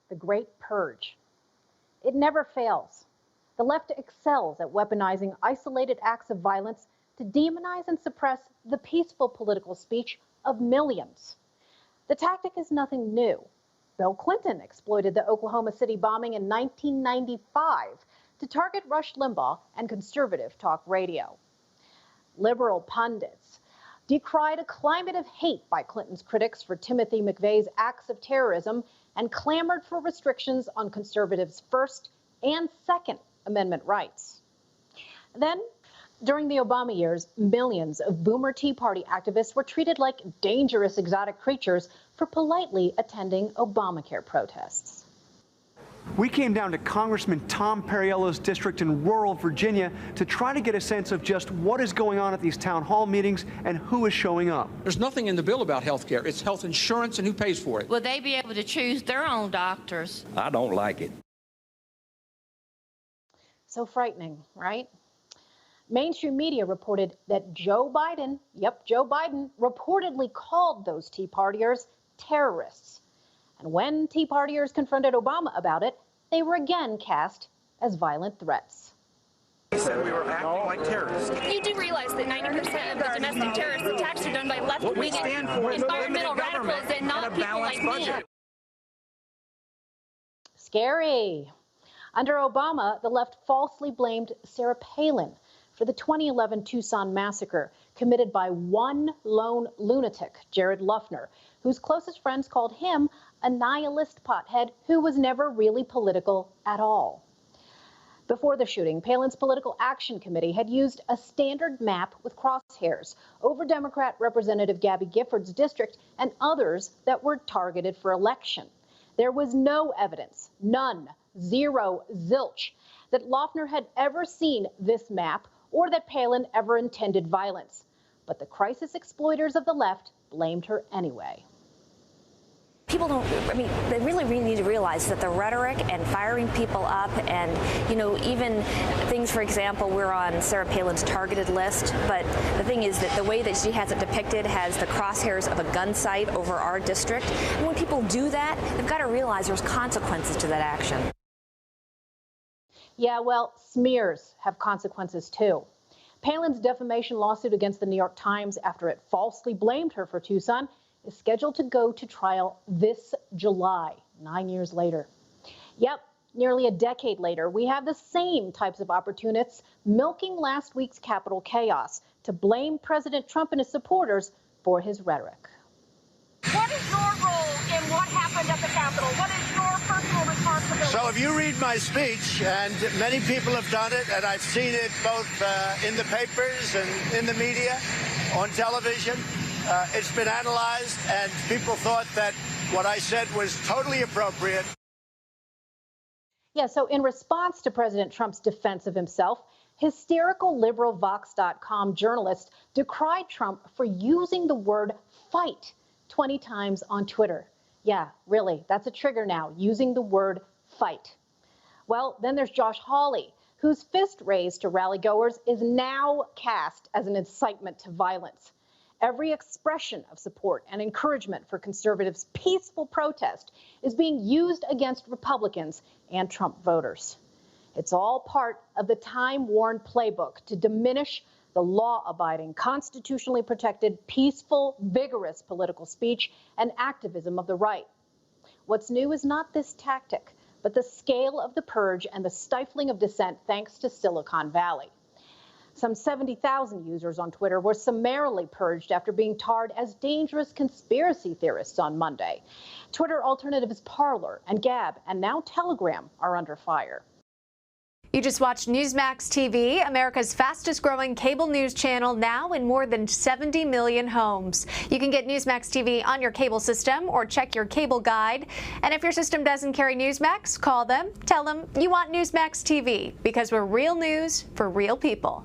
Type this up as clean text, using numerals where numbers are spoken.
the Great Purge. It never fails. The left excels at weaponizing isolated acts of violence to demonize and suppress the peaceful political speech of millions. The tactic is nothing new. Bill Clinton exploited the Oklahoma City bombing in 1995 to target Rush Limbaugh and conservative talk radio. Liberal pundits decried a climate of hate by Clinton's critics for Timothy McVeigh's acts of terrorism and clamored for restrictions on conservatives' First and Second Amendment rights. Then, during the Obama years, millions of boomer Tea Party activists were treated like dangerous exotic creatures for politely attending Obamacare protests. We came down to Congressman Tom Perriello's district in rural Virginia to try to get a sense of just what is going on at these town hall meetings and who is showing up. There's nothing in the bill about health care. It's health insurance and who pays for it. Will they be able to choose their own doctors? I don't like it. So frightening, right? Mainstream media reported that Joe Biden, Joe Biden, reportedly called those Tea Partiers terrorists. And when Tea Partiers confronted Obama about it, they were again cast as violent threats. He said we were acting like terrorists. You do realize that 90% of the domestic terrorist attacks are done by left-wing environmental radicals and not people like me. Scary. Under Obama, the left falsely blamed Sarah Palin for the 2011 Tucson massacre committed by one lone lunatic, Jared Luffner, whose closest friends called him a nihilist pothead who was never really political at all. Before the shooting, Palin's Political Action Committee had used a standard map with crosshairs over Democrat Representative Gabby Gifford's district and others that were targeted for election. There was no evidence, none, zero, zilch, that Luffner had ever seen this map or that Palin ever intended violence. But the crisis exploiters of the left blamed her anyway. People don't, they really need to realize that the rhetoric and firing people up and, even things, for example, we're on Sarah Palin's targeted list, but the thing is that the way that she has it depicted has the crosshairs of a gun sight over our district. And when people do that, they've got to realize there's consequences to that action. Yeah, well, smears have consequences too. Palin's defamation lawsuit against the New York Times after it falsely blamed her for Tucson is scheduled to go to trial this July, 9 years later. Yep, nearly a decade later, we have the same types of opportunists milking last week's Capitol chaos to blame President Trump and his supporters for his rhetoric. What is your role in what happened at the Capitol? What is your personal responsibility? So if you read my speech, and many people have done it, and I've seen it both in the papers and in the media, on television, it's been analyzed, and people thought that what I said was totally appropriate. Yeah, so in response to President Trump's defense of himself, hysterical liberal Vox.com journalist decried Trump for using the word fight 20 times on Twitter. Yeah, really, that's a trigger now, using the word fight. Well, then there's Josh Hawley, whose fist raised to rally-goers is now cast as an incitement to violence. Every expression of support and encouragement for conservatives' peaceful protest is being used against Republicans and Trump voters. It's all part of the time-worn playbook to diminish the law-abiding, constitutionally protected, peaceful, vigorous political speech and activism of the right. What's new is not this tactic, but the scale of the purge and the stifling of dissent thanks to Silicon Valley. Some 70,000 users on Twitter were summarily purged after being tarred as dangerous conspiracy theorists on Monday. Twitter alternatives Parler and Gab and now Telegram are under fire. You just watched Newsmax TV, America's fastest growing cable news channel, now in more than 70 million homes. You can get Newsmax TV on your cable system or check your cable guide. And if your system doesn't carry Newsmax, call them, tell them you want Newsmax TV, because we're real news for real people.